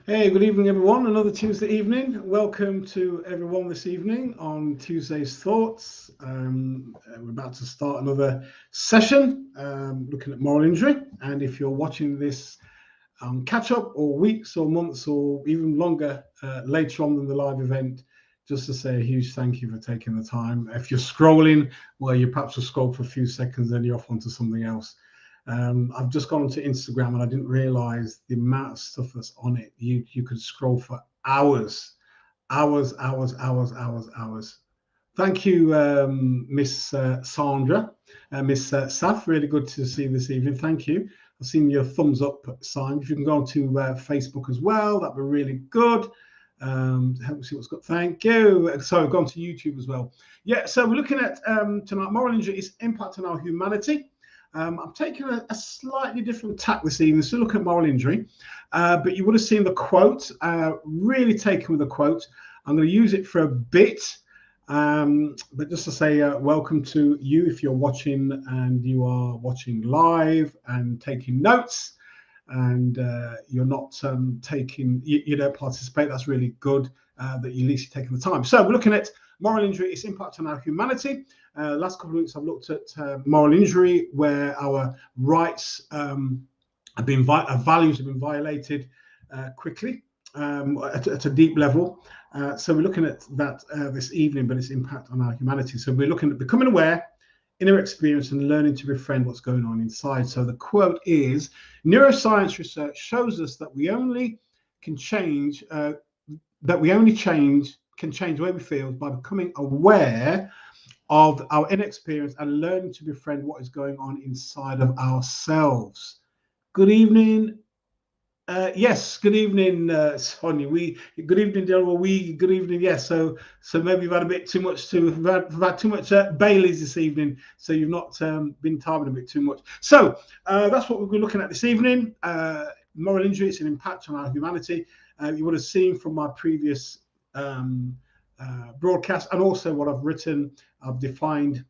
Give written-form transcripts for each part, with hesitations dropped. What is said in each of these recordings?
Hey, good evening, everyone. Another Tuesday evening. Welcome to everyone this evening on Tuesday's Thoughts. We're about to start another session looking at moral injury. And if you're watching this catch up or weeks or months or even longer later on than the live event, just to say a huge thank you for taking the time. If you're scrolling, well, you perhaps will scroll for a few seconds, then you're off onto something else. I've just gone onto Instagram and I didn't realize the amount of stuff that's on it. You could scroll for hours. Thank you, Miss Sandra, Miss Saf. Really good to see you this evening. Thank you. I've seen your thumbs up sign. If you can go onto Facebook as well, that'd be really good. Help me see what's got. Thank you. So I've gone to YouTube as well. Yeah. So we're looking at tonight moral injury, its impact on our humanity. I'm taking a slightly different tack this evening, so look at moral injury, but you would have seen the quote, really taken with the quote. I'm going to use it for a bit, but just to say welcome to you if you're watching and you are watching live and taking notes and you're not taking, you don't participate. That's really good that you at least taking the time. So we're looking at moral injury, its impact on our humanity. Last couple of weeks, I've looked at moral injury, where our rights have been, our values have been violated quickly at a deep level. So we're looking at that this evening, but its impact on our humanity. So we're looking at becoming aware, inner experience, and learning to befriend what's going on inside. So the quote is: neuroscience research shows us that we only can change, can change the way we feel by becoming aware of our inexperience and learning to befriend what is going on inside of ourselves. Good evening. Yes, good evening, Sonia. Good evening, Delroy. Good evening. Yes, so maybe you've had a bit too much you've had too much Baileys this evening, so you've not been timing a bit too much. So that's what we're looking at this evening. Moral injury, it's an impact on our humanity. You would have seen from my previous broadcast, and also what I've written, I've defined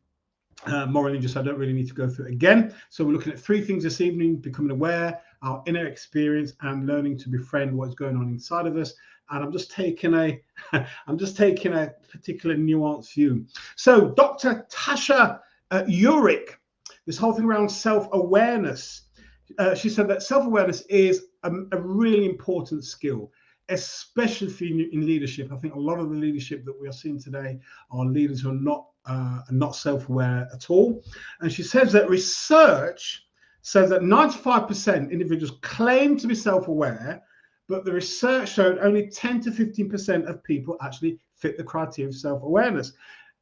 moral injury, so I don't really need to go through it again. So we're looking at three things this evening: becoming aware, our inner experience, and learning to befriend what's going on inside of us. And I'm just taking a particular nuanced view. So Dr. Tasha Urich, this whole thing around self-awareness, she said that self-awareness is a really important skill, especially for in leadership. I think a lot of the leadership that we are seeing today are leaders who are not self-aware at all. And she says that research says that 95% individuals claim to be self-aware, but the research showed only 10 to 15% of people actually fit the criteria of self-awareness.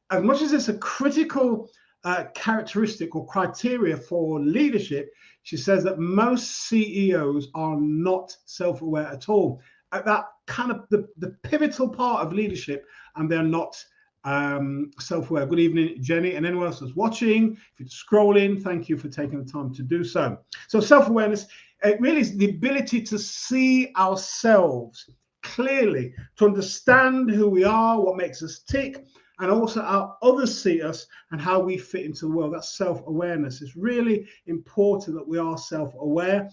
As much as it's a critical characteristic or criteria for leadership, she says that most CEOs are not self-aware at all. At that kind of the pivotal part of leadership, and they're not self-aware. Good evening, Jenny, and anyone else that's watching. If you're scrolling, thank you for taking the time to do so. So self-awareness, it really is the ability to see ourselves clearly, to understand who we are, what makes us tick, and also how others see us and how we fit into the world. That's self-awareness. It's really important that we are self-aware.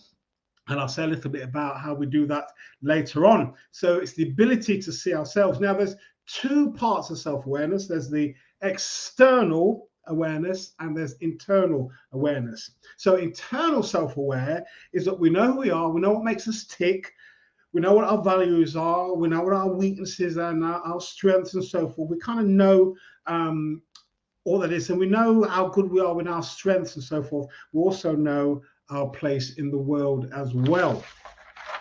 And I'll say a little bit about how we do that later on. So it's the ability to see ourselves. Now, there's two parts of self-awareness. There's the external awareness and there's internal awareness. So internal self-aware is that we know who we are, we know what makes us tick, we know what our values are, we know what our weaknesses are, and our strengths and so forth. We kind of know all that is, and we know how good we are with our strengths and so forth. We also know our place in the world as well.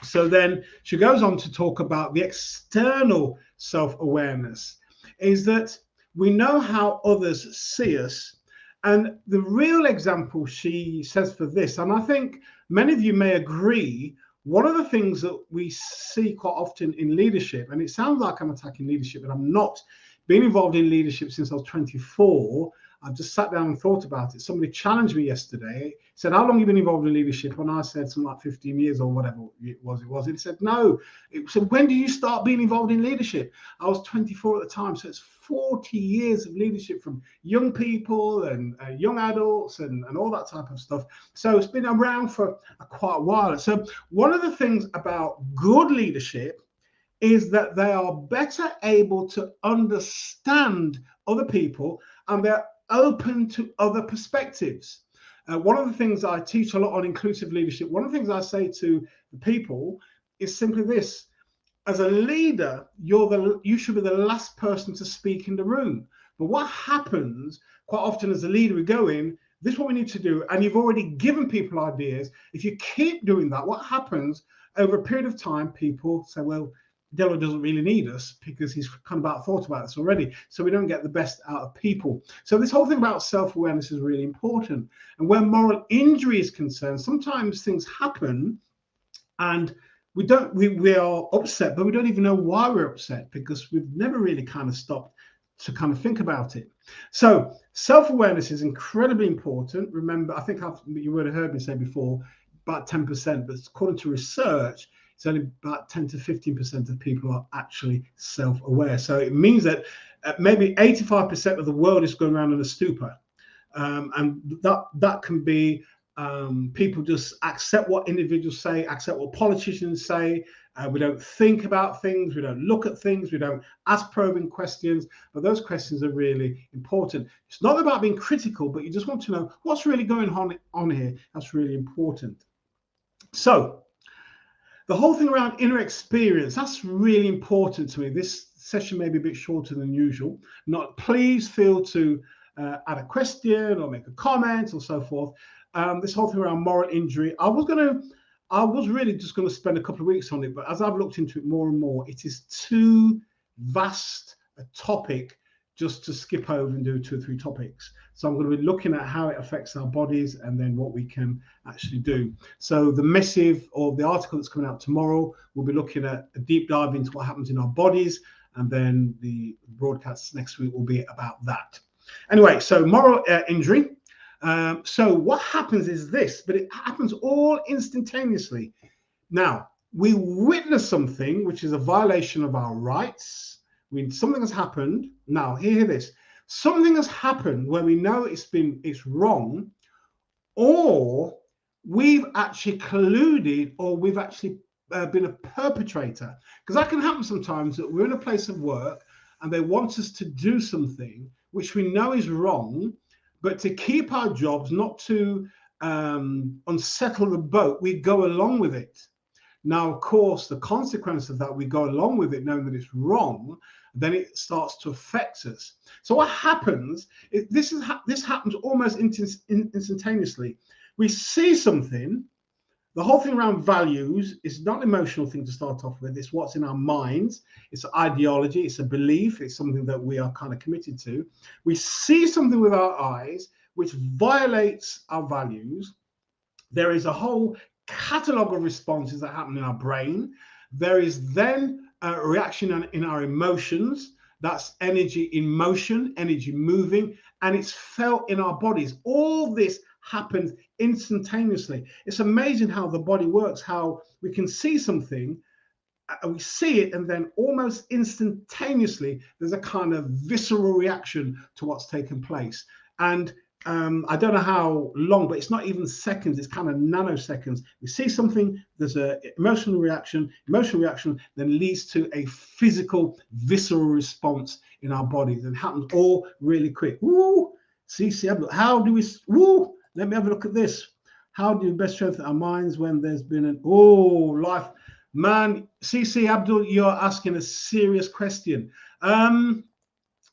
So then she goes on to talk about the external self-awareness, is that we know how others see us. And the real example she says for this, and I think many of you may agree, one of the things that we see quite often in leadership, and it sounds like I'm attacking leadership, but I'm not. Being involved in leadership since I was 24, I've just sat down and thought about it. Somebody challenged me yesterday, said, how long have you been involved in leadership? And I said something like 15 years or whatever it was. And he said, no. It said, when do you start being involved in leadership? I was 24 at the time. So it's 40 years of leadership from young people and young adults and all that type of stuff. So it's been around for quite a while. So one of the things about good leadership is that they are better able to understand other people and they're open to other perspectives. One of the things I teach a lot on inclusive leadership, one of the things I say to the people is simply this: as a leader, you should be the last person to speak in the room. But what happens quite often as a leader, we go in, this is what we need to do, and you've already given people ideas. If you keep doing that, what happens over a period of time, people say, well, Delroy doesn't really need us because he's kind of thought about this already. So we don't get the best out of people. So this whole thing about self-awareness is really important. And where moral injury is concerned, sometimes things happen and we are upset, but we don't even know why we're upset because we've never really kind of stopped to kind of think about it. So self-awareness is incredibly important. Remember, I think you would have heard me say before, about 10%, but according to research, it's only about 10 to 15% of people are actually self-aware. So it means that maybe 85% of the world is going around in a stupor. And that can be people just accept what individuals say, accept what politicians say. We don't think about things. We don't look at things. We don't ask probing questions. But those questions are really important. It's not about being critical, but you just want to know what's really going on here. That's really important. So the whole thing around inner experience, that's really important to me. This session may be a bit shorter than usual. Please feel to add a question or make a comment or so forth. This whole thing around moral injury, I was really just going to spend a couple of weeks on it, but as I've looked into it more and more, it is too vast a topic just to skip over and do 2 or 3 topics. So I'm going to be looking at how it affects our bodies and then what we can actually do. So the missive or the article that's coming out tomorrow, we'll be looking at a deep dive into what happens in our bodies, and then the broadcasts next week will be about that. Anyway, so moral injury. So what happens is this, but it happens all instantaneously. Now, we witness something which is a violation of our rights. Something has happened. Now, hear this. Something has happened where we know it's wrong, or we've actually colluded, or we've actually been a perpetrator. Because that can happen sometimes, that we're in a place of work and they want us to do something which we know is wrong, but to keep our jobs, not to unsettle the boat, we go along with it. Now, of course, the consequence of that, we go along with it knowing that it's wrong, then it starts to affect us. So what happens is this happens almost instantaneously. We see something. The whole thing around values is not an emotional thing to start off with. It's what's in our minds. It's an ideology. It's a belief. It's something that we are kind of committed to. We see something with our eyes which violates our values. There is a whole catalogue of responses that happen in our brain. There is then a reaction in our emotions. That's energy in motion, energy moving, and it's felt in our bodies. All this happens instantaneously. It's amazing how the body works, how we can see something, we see it, and then almost instantaneously, there's a kind of visceral reaction to what's taken place. And I don't know how long, but it's not even seconds, it's kind of nanoseconds. We see something, there's an emotional reaction then leads to a physical, visceral response in our bodies. And it happens all really quick. Woo! How do we, woo! Let me have a look at this. How do we best strengthen our minds when there's been life? Man, CC Abdul, you're asking a serious question.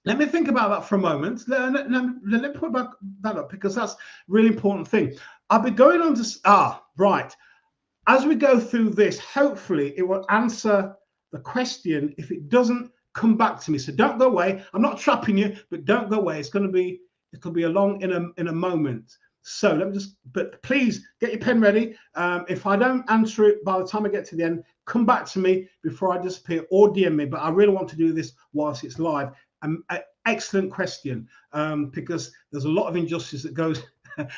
Let me think about that for a moment. Let me put that up because that's a really important thing. I'll be going on to, right. As we go through this, hopefully it will answer the question. If it doesn't, come back to me. So don't go away. I'm not trapping you, but don't go away. It'll be along in a moment. So let me but please get your pen ready. If I don't answer it by the time I get to the end, come back to me before I disappear or DM me. But I really want to do this whilst it's live. Excellent question, because there's a lot of injustice that goes.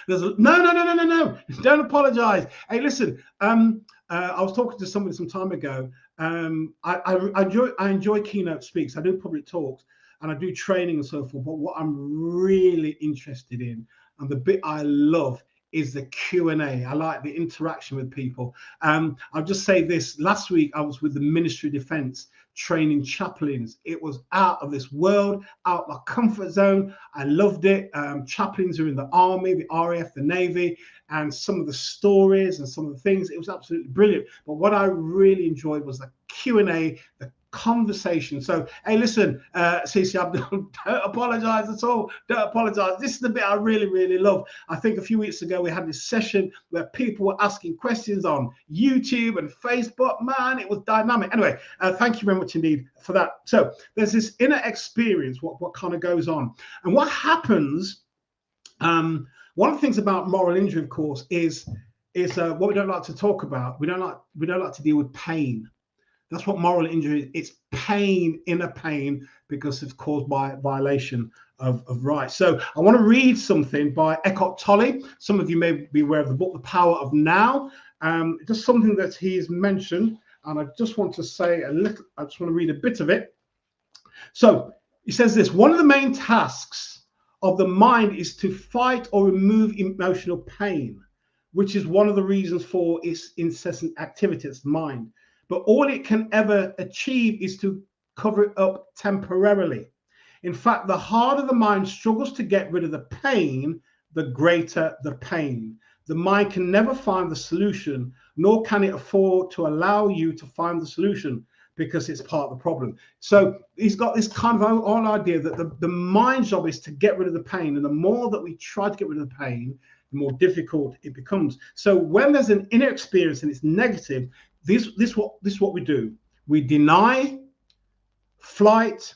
No. Don't apologize. Hey, listen. I was talking to somebody some time ago. I enjoy keynote speaks. I do public talks and I do training and so forth. But what I'm really interested in, and the bit I love, is the Q&A. I like the interaction with people. I'll just say this. Last week, I was with the Ministry of Defence training chaplains. It was out of this world, out of my comfort zone. I loved it. Chaplains are in the Army, the RAF, the Navy, and some of the stories and some of the things. It was absolutely brilliant. But what I really enjoyed was the Q&A, the conversation. So, hey, listen, CC, don't apologize at all. Don't apologize. This is the bit I really, really love. I think a few weeks ago we had this session where people were asking questions on YouTube and Facebook. Man, it was dynamic. Anyway, thank you very much indeed for that. So there's this inner experience, what kind of goes on, and what happens. One of the things about moral injury, of course, is what we don't like to talk about. We don't like to deal with pain. That's what moral injury is. It's pain, inner pain, because it's caused by violation of rights. So I want to read something by Eckhart Tolle. Some of you may be aware of the book, The Power of Now. Just something that he's mentioned, and I just want to say I just want to read a bit of it. So he says this: one of the main tasks of the mind is to fight or remove emotional pain, which is one of the reasons for its incessant activity. It's the mind. But all it can ever achieve is to cover it up temporarily. In fact, the harder the mind struggles to get rid of the pain, the greater the pain. The mind can never find the solution, nor can it afford to allow you to find the solution, because it's part of the problem. So he's got this kind of whole idea that the mind's job is to get rid of the pain. And the more that we try to get rid of the pain, the more difficult it becomes. So when there's an inner experience and it's negative, this is what we do. We deny, fight,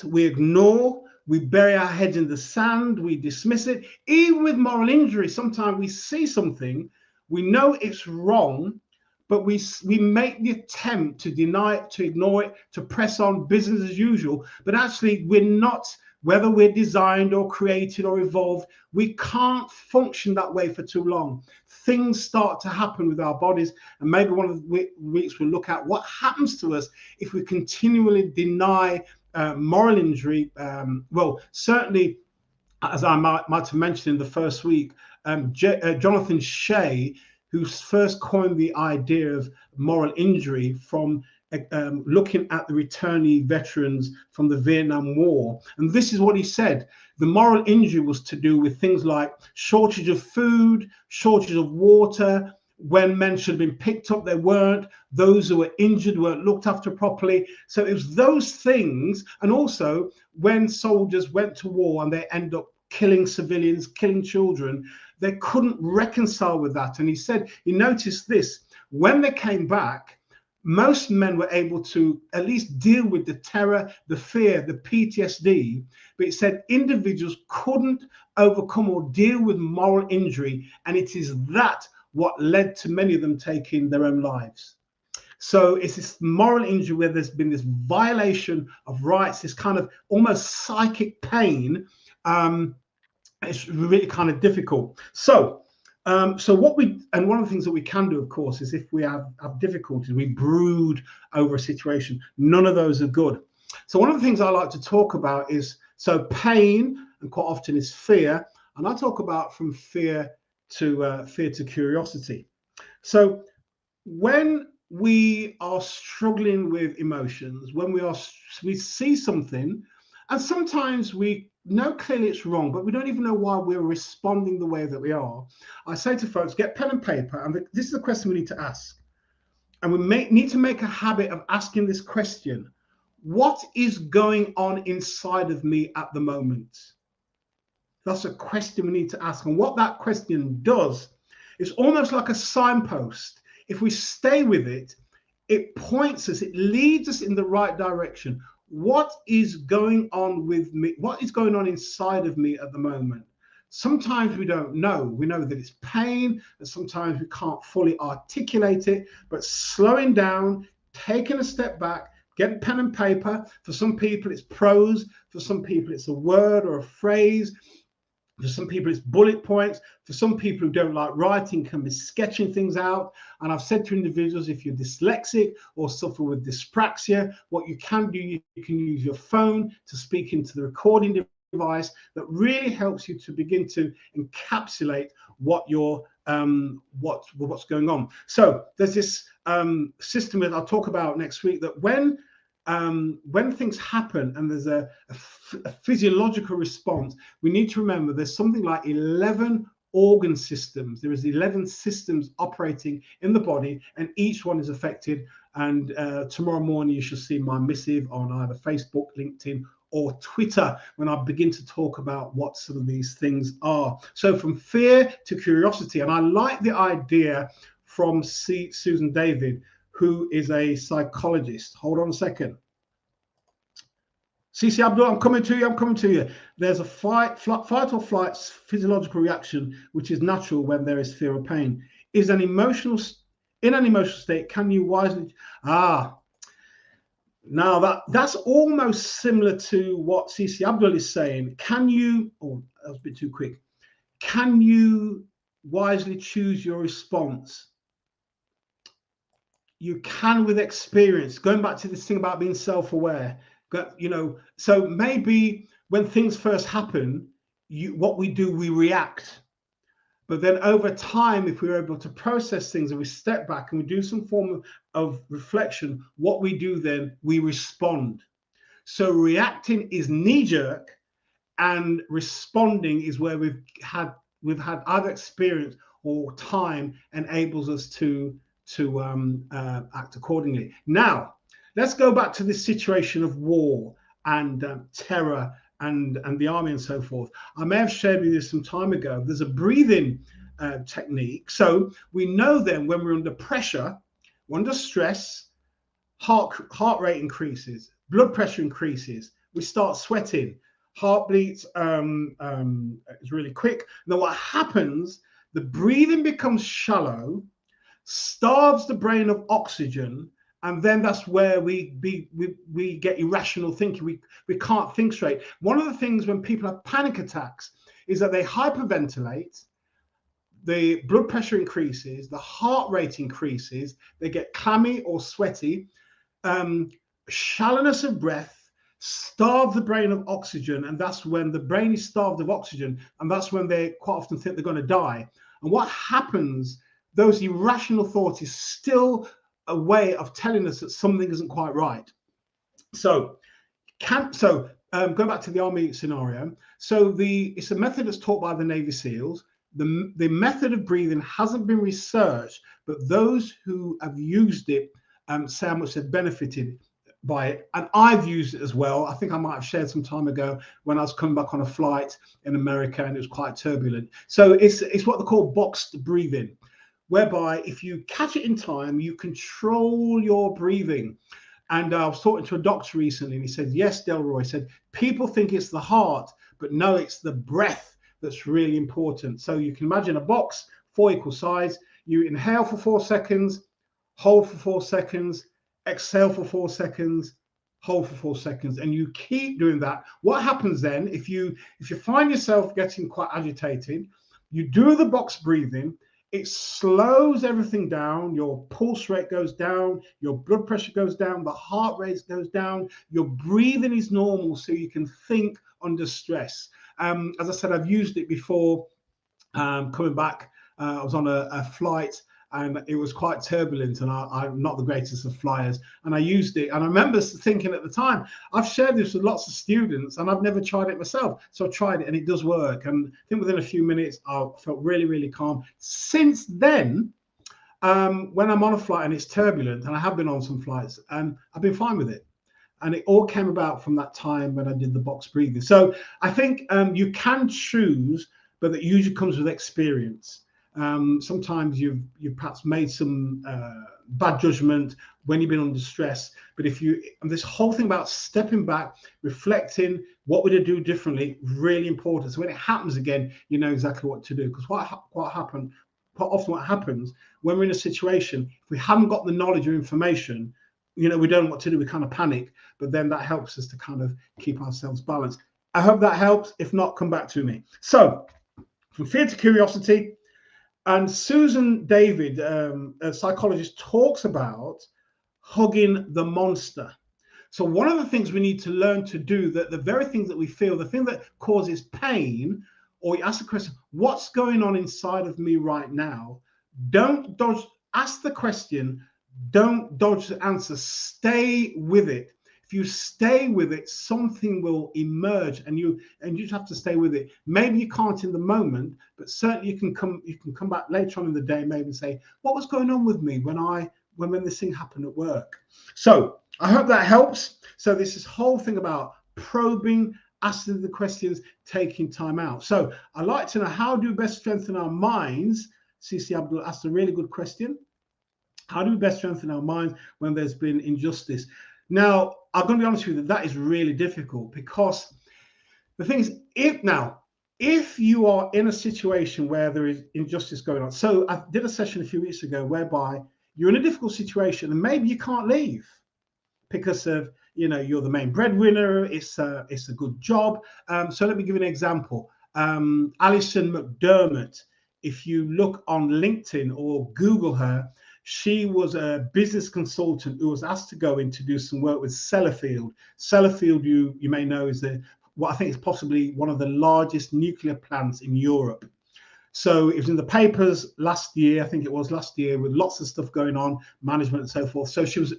we ignore, we bury our heads in the sand, we dismiss it. Even with moral injury, sometimes we see something, we know it's wrong, but we make the attempt to deny it, to ignore it, to press on business as usual. But actually, we're not, whether we're designed or created or evolved, we can't function that way for too long. Things start to happen with our bodies, and maybe one of the weeks we'll look at what happens to us if we continually deny moral injury. Well, certainly, as I might have mentioned in the first week, Jonathan Shea, who first coined the idea of moral injury from looking at the returnee veterans from the Vietnam War. And this is what he said. The moral injury was to do with things like shortage of food, shortage of water. When men should have been picked up, they weren't. Those who were injured weren't looked after properly. So it was those things. And also when soldiers went to war and they end up killing civilians, killing children, they couldn't reconcile with that. And he said, he noticed this: when they came back, most men were able to at least deal with the terror, the fear, the PTSD. But he said individuals couldn't overcome or deal with moral injury. And it is that what led to many of them taking their own lives. So it's this moral injury where there's been this violation of rights, this kind of almost psychic pain. It's really kind of difficult. So one of the things that we can do, of course, is if we have difficulties, we brood over a situation. None of those are good. So one of the things I like to talk about is, so pain, and quite often is fear, and I talk about from fear to curiosity. So when we are struggling with emotions, when we see something, and sometimes we know clearly it's wrong, but we don't even know why we're responding the way that we are. I say to folks, get pen and paper, and this is the question we need to ask. And we need to make a habit of asking this question: what is going on inside of me at the moment? That's a question we need to ask. And what that question does is almost like a signpost. If we stay with it, it points us, it leads us in the right direction. What is going on with me? What is going on inside of me at the moment? Sometimes we don't know. We know that it's pain, and sometimes we can't fully articulate it, but slowing down, taking a step back, Get pen and paper. For some people, it's prose. For some people, it's a word or a phrase. For some people, it's bullet points. For some people who don't like writing, can be sketching things out. And I've said to individuals, if you're dyslexic or suffer with dyspraxia, what you can do, you can use your phone to speak into the recording device that really helps you to begin to encapsulate what you're what's going on. So there's this system that I'll talk about next week, that when things happen and there's a physiological response, we need to remember there's something like 11 organ systems. There is 11 systems operating in the body, and each one is affected. And tomorrow morning you shall see my missive on either Facebook, LinkedIn, or Twitter when I begin to talk about what some of these things are. So from fear to curiosity. And I like the idea from Susan David, who is a psychologist. Hold on a second. CC Abdul, I'm coming to you. There's a fight or flight physiological reaction, which is natural when there is fear or pain. In an emotional state, can you wisely... Now that's almost similar to what CC Abdul is saying. Can you... Oh, that was a bit too quick. Can you wisely choose your response? You can with experience. Going back to this thing about being self-aware, so maybe when things first happen, what we do, we react. But then over time, if we're able to process things and we step back and we do some form of reflection, what we do then, we respond. So reacting is knee-jerk, and responding is where we've had either experience or time enables us to act accordingly. Now, let's go back to this situation of war and terror and the army and so forth. I may have shared with you some time ago. There's a breathing technique. So we know then when we're under pressure, we're under stress, heart rate increases, blood pressure increases, we start sweating, heartbeat is really quick. Now what happens, the breathing becomes shallow, starves the brain of oxygen, and then that's where we get irrational thinking. We can't think straight. One of the things when people have panic attacks is that they hyperventilate, the blood pressure increases, the heart rate increases, they get clammy or sweaty, shallowness of breath, starve the brain of oxygen, and that's when the brain is starved of oxygen, and that's when they quite often think they're going to die. And what happens, those irrational thoughts is still a way of telling us that something isn't quite right. So going back to the army scenario, so it's a method that's taught by the Navy SEALs. The method of breathing hasn't been researched, but those who have used it say how much they've benefited by it. And I've used it as well. I think I might have shared some time ago when I was coming back on a flight in America and it was quite turbulent. So it's what they call boxed breathing, whereby if you catch it in time, you control your breathing. And I was talking to a doctor recently, and he said, yes, Delroy, said, people think it's the heart, but no, it's the breath that's really important. So you can imagine a box, 4 equal sides. You inhale for 4 seconds, hold for 4 seconds, exhale for 4 seconds, hold for 4 seconds, and you keep doing that. What happens then, if you find yourself getting quite agitated, you do the box breathing. It slows everything down. Your pulse rate goes down, your blood pressure goes down, the heart rate goes down, your breathing is normal, so you can think under stress. As I said, I've used it before. Coming back, I was on a flight and it was quite turbulent, and I'm not the greatest of flyers, and I used it, and I remember thinking at the time, I've shared this with lots of students and I've never tried it myself, so I tried it and it does work, and I think within a few minutes I felt really, really calm. Since then, when I'm on a flight and it's turbulent, and I have been on some flights, I've been fine with it. And it all came about from that time when I did the box breathing. So I think you can choose, but that usually comes with experience. Sometimes you've perhaps made some bad judgment when you've been under stress. But and this whole thing about stepping back, reflecting, what would I do differently, really important. So when it happens again, you know exactly what to do. Because quite often what happens when we're in a situation, if we haven't got the knowledge or information, we don't know what to do, we kind of panic, but then that helps us to kind of keep ourselves balanced. I hope that helps. If not, come back to me. So from fear to curiosity. And Susan David, a psychologist, talks about hugging the monster. So one of the things we need to learn to do, that the very things that we feel, the thing that causes pain, or you ask the question, what's going on inside of me right now? Don't dodge, ask the question, don't dodge the answer, stay with it. If you stay with it, something will emerge, and you just have to stay with it. Maybe you can't in the moment, but certainly you can come back later on in the day, maybe, and say, what was going on with me when this thing happened at work? So I hope that helps. So this whole thing about probing, asking the questions, taking time out. So I'd like to know, how do we best strengthen our minds? CC Abdul asked a really good question. How do we best strengthen our minds when there's been injustice? Now, I'm going to be honest with you, that is really difficult, because the thing is, if you are in a situation where there is injustice going on, so I did a session a few weeks ago whereby you're in a difficult situation and maybe you can't leave because of, you're the main breadwinner, it's a good job. So let me give you an example. Alison McDermott, if you look on LinkedIn or Google her, she was a business consultant who was asked to go in to do some work with Sellafield. Sellafield, you may know, is what I think is possibly one of the largest nuclear plants in Europe. So it was in the papers last year, I think it was last year, with lots of stuff going on, management and so forth. So she was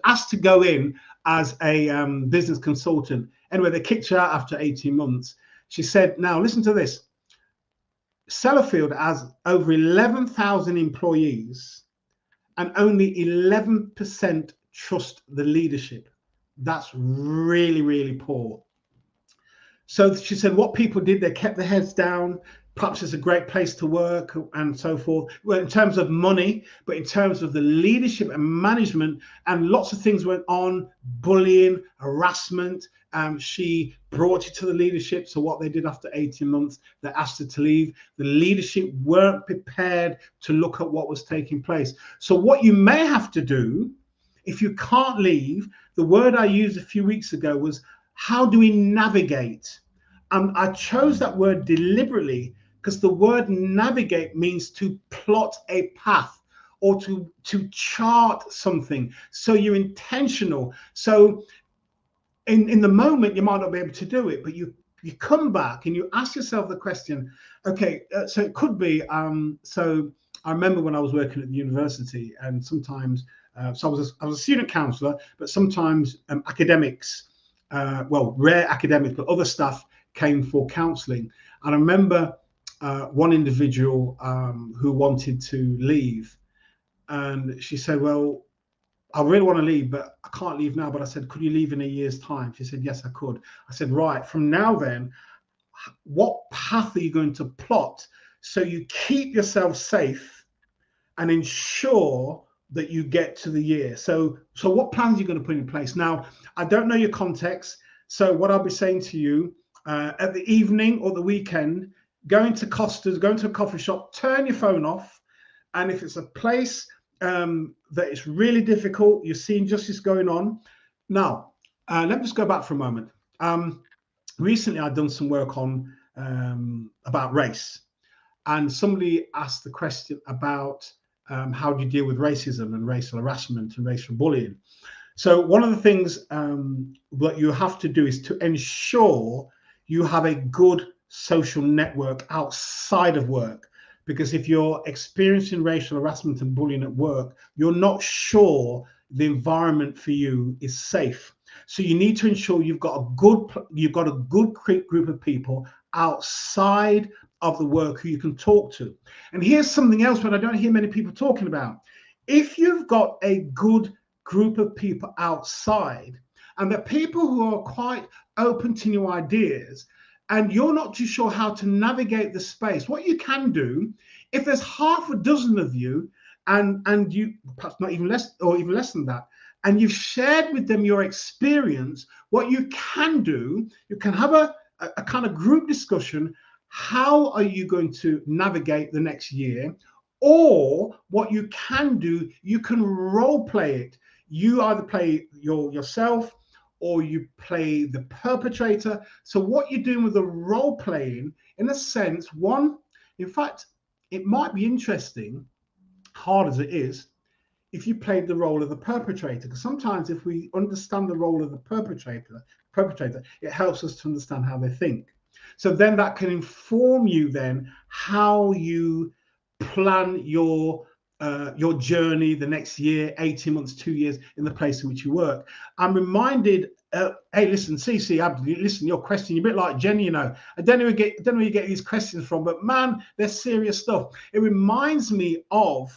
asked to go in as a business consultant. Anyway, they kicked her out after 18 months. She said, now listen to this. Sellafield has over 11,000 employees, and only 11% trust the leadership. That's really, really poor. So she said what people did, they kept their heads down. Perhaps it's a great place to work and so forth. Well, in terms of money, but in terms of the leadership and management, and lots of things went on, bullying, harassment. She brought it to the leadership. So what they did after 18 months, they asked her to leave. The leadership weren't prepared to look at what was taking place. So what you may have to do, if you can't leave, the word I used a few weeks ago was, how do we navigate? And I chose that word deliberately because the word navigate means to plot a path or to chart something. So you're intentional. So in the moment, you might not be able to do it, but you come back and you ask yourself the question, okay, so it could be, so I remember when I was working at the university, and sometimes, so I was a student counsellor, but sometimes academics, rare academics, but other staff came for counselling. And I remember one individual who wanted to leave, and she said, well, I really want to leave, but I can't leave now. But I said, could you leave in a year's time? She said, yes, I could. I said, right, from now then, what path are you going to plot so you keep yourself safe and ensure that you get to the year? So what plans are you going to put in place? Now, I don't know your context. So what I'll be saying to you, at the evening or the weekend, going to Costa's, going to a coffee shop, turn your phone off. And if it's a place that is really difficult, you're seeing justice going on. Now, let me just go back for a moment. Recently, I've done some work on about race. And somebody asked the question about how do you deal with racism and racial harassment and racial bullying. So one of the things that you have to do is to ensure you have a good social network outside of work. Because if you're experiencing racial harassment and bullying at work, you're not sure the environment for you is safe. So you need to ensure you've got a good group of people outside of the work who you can talk to. And here's something else that I don't hear many people talking about. If you've got a good group of people outside, and the people who are quite open to new ideas, and you're not too sure how to navigate the space, what you can do, if there's half a dozen of you, and you, perhaps not even less, or even less than that, and you've shared with them your experience, what you can do, you can have a kind of group discussion. How are you going to navigate the next year? Or what you can do, you can role play it. you either play yourself or you play the perpetrator. So what you're doing with the role playing, in a sense, one, in fact, it might be interesting, hard as it is, if you played the role of the perpetrator, because sometimes if we understand the role of the perpetrator, it helps us to understand how they think. So then that can inform you then how you plan your journey the next year, 18 months, 2 years in the place in which you work. I'm reminded, hey, listen, CC Abdul, listen, your question, you're a bit like Jenny, you know. I don't know where you get these questions from, but man, they're serious stuff. It reminds me of,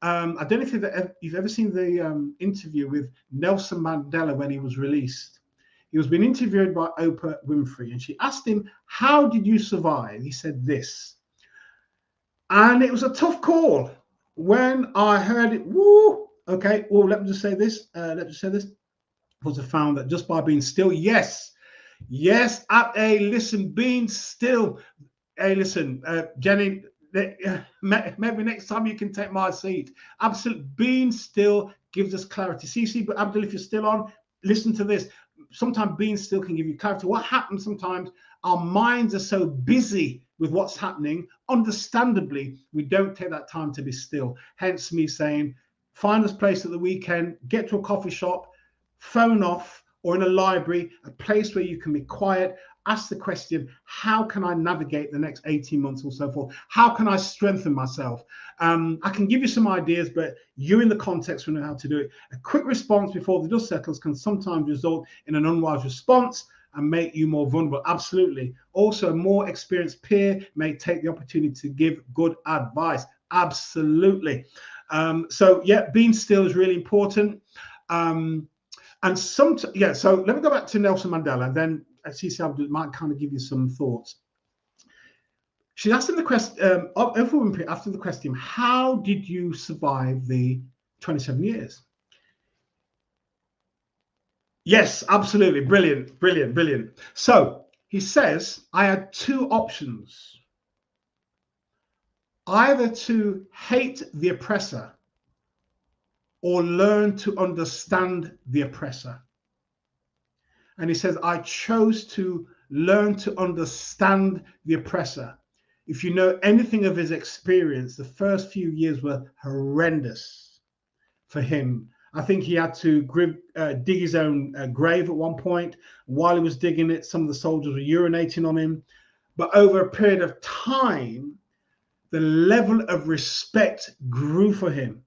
I don't know if you've ever seen the interview with Nelson Mandela when he was released. He was being interviewed by Oprah Winfrey, and she asked him, how did you survive? He said this. And it was a tough call. When I heard it, woo, okay, well, let me just say this. Was I found that just by being still, yes, listen, being still. Hey, listen, Jenny, maybe next time you can take my seat. Absolutely, being still gives us clarity. CC, but Abdul, if you're still on, listen to this. Sometimes being still can give you clarity. What happens sometimes, our minds are so busy with what's happening, understandably, we don't take that time to be still. Hence me saying, find this place at the weekend, get to a coffee shop, phone off, or in a library, a place where you can be quiet, ask the question, how can I navigate the next 18 months or so forth? How can I strengthen myself? I can give you some ideas, but you in the context will know how to do it. A quick response before the dust settles can sometimes result in an unwise response and make you more vulnerable. Absolutely. Also, a more experienced peer may take the opportunity to give good advice. Absolutely. So yeah, being still is really important. So let me go back to Nelson Mandela, and then CC Abdul might kind of give you some thoughts. She asked him the question, after the question, how did you survive the 27 years? Yes, absolutely. Brilliant. So he says, I had two options. Either to hate the oppressor or learn to understand the oppressor. And he says, I chose to learn to understand the oppressor. If you know anything of his experience, the first few years were horrendous for him. I think he had to dig his own grave at one point. While he was digging it, some of the soldiers were urinating on him. But over a period of time, the level of respect grew for him.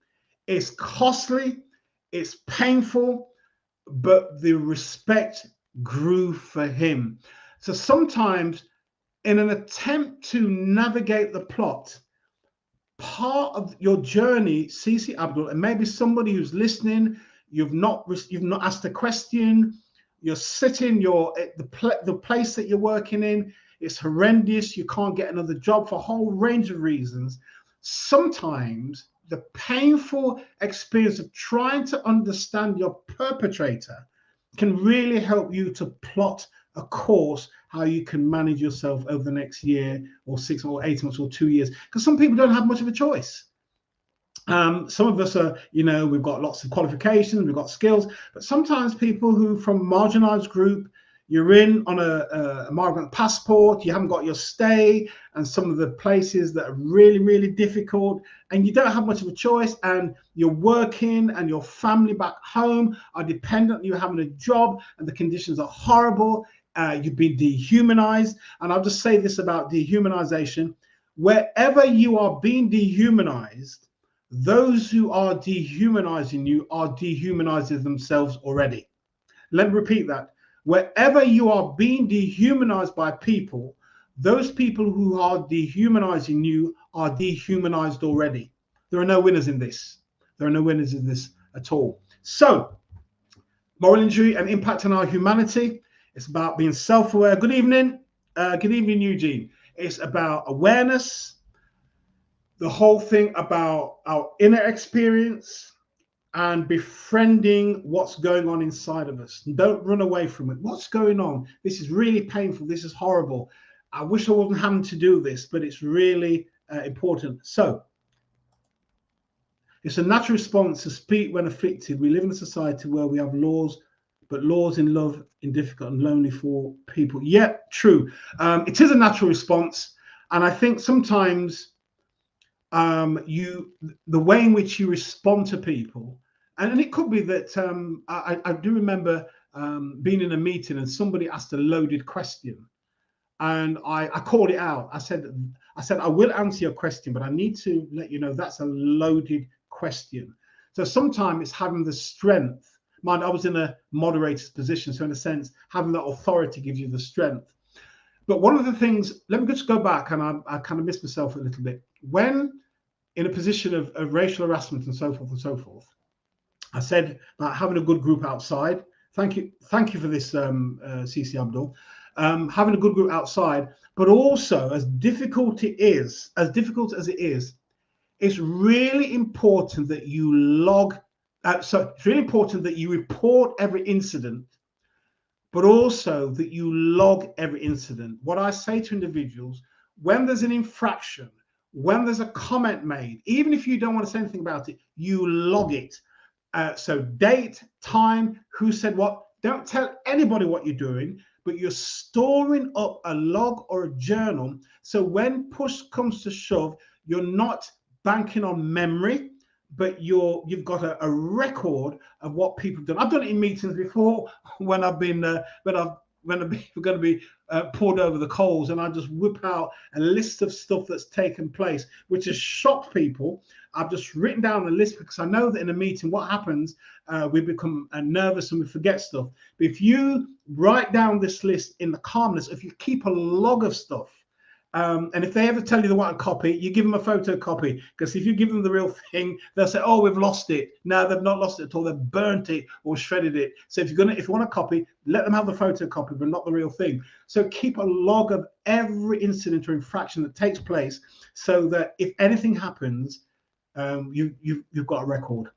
It's costly, it's painful, but the respect grew for him. So sometimes in an attempt to navigate the plot, part of your journey, CC Abdul, and maybe somebody who's listening, you've not asked a question, you're sitting, the place that you're working in, it's horrendous, you can't get another job for a whole range of reasons. Sometimes the painful experience of trying to understand your perpetrator can really help you to plot a course how you can manage yourself over the next year or 6 or 8 months or 2 years, because some people don't have much of a choice. Some of us are, we've got lots of qualifications, we've got skills, but sometimes people who from marginalized group, you're in on a migrant passport, you haven't got your stay, and some of the places that are really, really difficult, and you don't have much of a choice, and you're working, and your family back home are dependent on you having a job, and the conditions are horrible. You've been dehumanized. And I'll just say this about dehumanization. Wherever you are being dehumanized, those who are dehumanizing you are dehumanizing themselves already. Let me repeat that. Wherever you are being dehumanized by people, those people who are dehumanizing you are dehumanized already. There are no winners in this. There are no winners in this at all. So, moral injury and impact on our humanity. It's about being self-aware. Good evening. Good evening, Eugene. It's about awareness, the whole thing about our inner experience, and befriending what's going on inside of us. Don't run away from it. What's going on? This is really painful. This is horrible. I wish I wasn't having to do this, but it's really important. So It's a natural response to speak when afflicted. We live in a society where we have laws, but laws in love, in difficult and lonely for people. Yeah, true. It is a natural response. And I think sometimes the way in which you respond to people, and it could be that I do remember being in a meeting and somebody asked a loaded question, and I called it out. I said, I will answer your question, but I need to let you know that's a loaded question. So sometimes it's having the strength. Mind, I was in a moderator's position, so in a sense, having that authority gives you the strength. But one of the things, let me just go back, and I kind of missed myself a little bit. When in a position of racial harassment and so forth, I said about having a good group outside. Thank you for this, CC Abdul. Having a good group outside, but also as difficult as it is, it's really important that you log. So it's really important that you report every incident, but also that you log every incident. What I say to individuals, when there's an infraction, when there's a comment made, even if you don't want to say anything about it, you log it. So date, time, who said what. Don't tell anybody what you're doing, but you're storing up a log or a journal. So when push comes to shove, you're not banking on memory, but you've got a record of what people have done. I've done it in meetings before when I've been when I'm going to be poured over the coals, and I just whip out a list of stuff that's taken place, which has shocked people. I've just written down a list because I know that in a meeting, what happens, we become nervous and we forget stuff. But if you write down this list in the calmness, if you keep a log of stuff, and if they ever tell you they want a copy, you give them a photocopy, because if you give them the real thing, they'll say, "Oh, we've lost it." No, they've not lost it at all. They've burnt it or shredded it. So if you want a copy, let them have the photocopy, but not the real thing. So keep a log of every incident or infraction that takes place, so that if anything happens, you've got a record.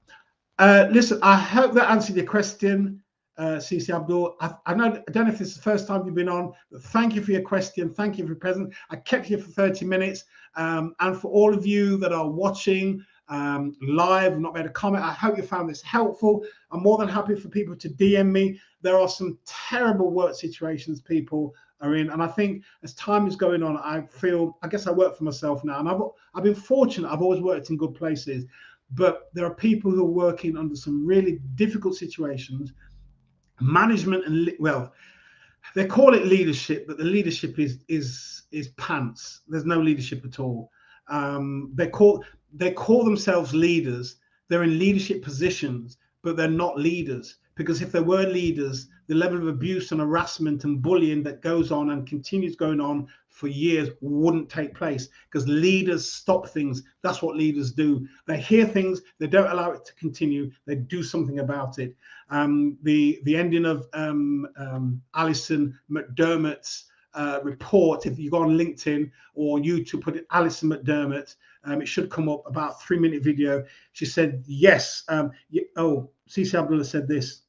Listen, I hope that answered your question, CC Abdul. I don't know if this is the first time you've been on, but thank you for your question. Thank you for your presence. I kept you for 30 minutes. And for all of you that are watching live, not made a comment, I hope you found this helpful. I'm more than happy for people to DM me. There are some terrible work situations people are in, and I think as time is going on, I guess I work for myself now, and I've been fortunate. I've always worked in good places, but there are people who are working under some really difficult situations. Management and they call it leadership, but the leadership is pants. There's no leadership at all. They call themselves leaders. They're in leadership positions, but they're not leaders, because if they were leaders, the level of abuse and harassment and bullying that goes on and continues going on for years wouldn't take place, because leaders stop things. That's what leaders do. They hear things, they don't allow it to continue, they do something about it. The ending of Alison McDermott's report, if you go on LinkedIn or YouTube, put it Alison McDermott, it should come up, about 3-minute video. She said, yes, CC Abdullah said this.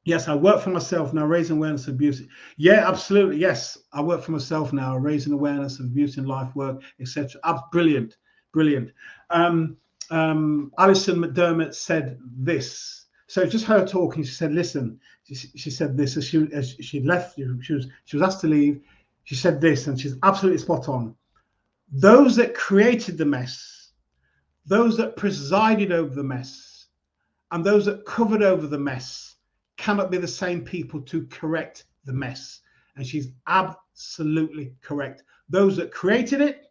Yes, I work for myself now, raising awareness of abuse. Yeah, absolutely. Yes, I work for myself now, raising awareness of abuse in life, work, etc. Brilliant, brilliant. Alison McDermott said this. So just her talking. She said, "Listen." She said this as she left. She was asked to leave. She said this, and she's absolutely spot on. Those that created the mess, those that presided over the mess, and those that covered over the mess cannot be the same people to correct the mess. And she's absolutely correct. Those that created it,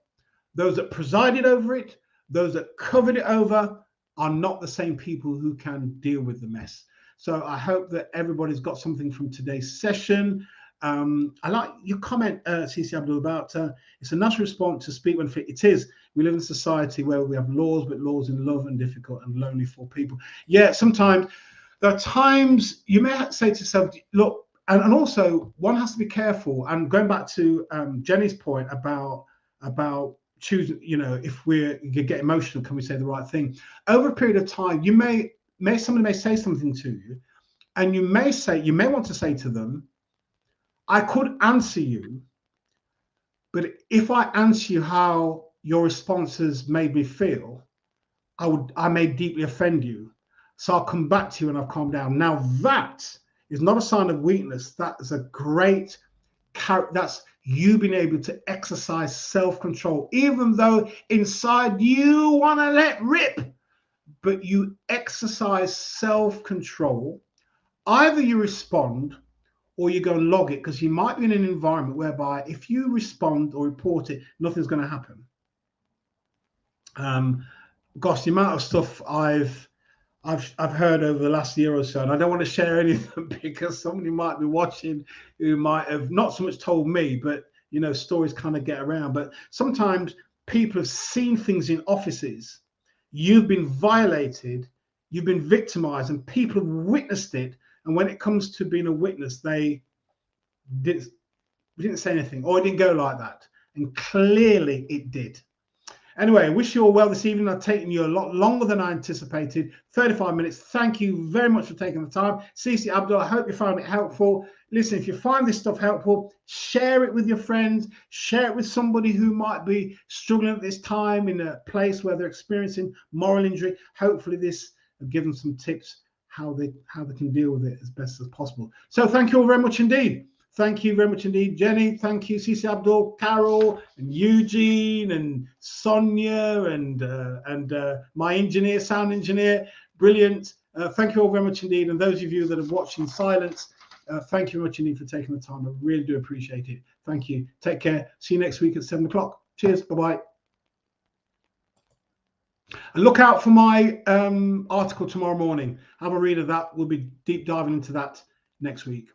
those that presided over it, those that covered it over are not the same people who can deal with the mess. So I hope that everybody's got something from today's session. I like your comment, CC Abdul, about it's a natural response to speak when fit. It is. We live in a society where we have laws, but laws in love and difficult and lonely for people. Yeah, sometimes there are times you may say to yourself, look, and also one has to be careful. And going back to Jenny's point about choosing, if we get emotional, can we say the right thing? Over a period of time, somebody may say something to you, and you may want to say to them, I could answer you, but if I answer you how your responses made me feel, I may deeply offend you. So I'll come back to you and I've calmed down. Now that is not a sign of weakness. That is a great character. That's you being able to exercise self-control, even though inside you want to let rip, but you exercise self-control. Either you respond or you go and log it, because you might be in an environment whereby if you respond or report it, nothing's going to happen. Gosh, the amount of stuff I've heard over the last year or so, and I don't want to share any of them because somebody might be watching who might have not so much told me, but you know, stories kind of get around. But sometimes people have seen things in offices. You've been violated, you've been victimized, and people have witnessed it. And when it comes to being a witness, they didn't say anything, or it didn't go like that. And clearly it did. Anyway, I wish you all well this evening. I've taken you a lot longer than I anticipated, 35 minutes. Thank you very much for taking the time. Cici Abdul, I hope you found it helpful. Listen, if you find this stuff helpful, share it with your friends, share it with somebody who might be struggling at this time in a place where they're experiencing moral injury. Hopefully this will give them some tips how they can deal with it as best as possible. So thank you all very much indeed. Thank you very much indeed, Jenny. Thank you, Cici Abdul, Carol, and Eugene, and Sonia, and my engineer, sound engineer. Brilliant. Thank you all very much indeed. And those of you that have watched in silence, thank you very much indeed for taking the time. I really do appreciate it. Thank you. Take care. See you next week at 7 o'clock. Cheers. Bye-bye. And look out for my article tomorrow morning. Have a read of that. We'll be deep diving into that next week.